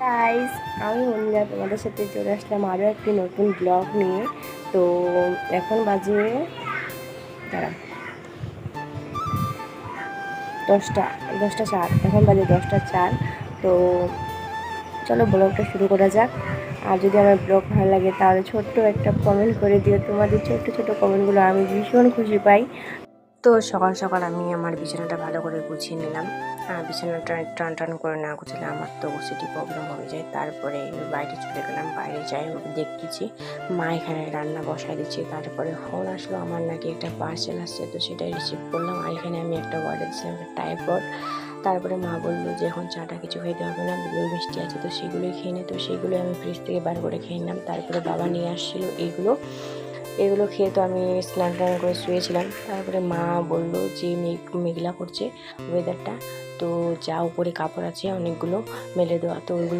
Guys, আমি মন্দিরা তোমাদের সাথে চলে আসলাম আরও একটি নতুন ব্লগ নিয়ে। তো এখন বাজে দাঁড়া 10টা 4, এখন বাজে 10টা 4। তো চলো ব্লগটা শুরু করা যাক। আর যদি আমার ব্লগ ভালো লাগে তাহলে ছোট্ট একটা কমেন্ট করে দিও। তোমাদের ছোট্ট ছোট্ট কমেন্টগুলো আমি ভীষণ খুশি পাই। তো সকাল সকাল আমি আমার বিছানাটা ভালো করে গুছিয়ে নিলাম। বিছানাটা টান টান করে না গুছালে আমার তো ওসিডি প্রবলেম হয়ে যায়। তারপরে বাইরে চলে গেলাম, বাইরে যাই দেখতেছি মা এখানে রান্না বসায় দিচ্ছে। তারপরে ফোন আসলো, আমার নাকি একটা পার্সেল আসছে, তো সেটাই রিসিভ করলাম। আর এখানে আমি একটা অর্ডার দিয়েছিলাম, একটা টাইপড। তারপরে মা বললো যে এখন চাটা কিছু খেতে হবে না, দই মিষ্টি আছে, তো সেগুলোই খেয়ে নে। তো সেগুলোই আমি ফ্রিজ থেকে বার করে খেয়ে নিলাম। তারপরে বাবা নিয়ে আসছিলো এগুলো খেয়ে তো আমি স্নান টান করে শুয়েছিলাম। তারপরে মা বললো যে মেঘলা করছে ওয়েদারটা, তো যা উপরে কাপড় আছে অনেকগুলো মেলে দেওয়া, তো ওইগুলো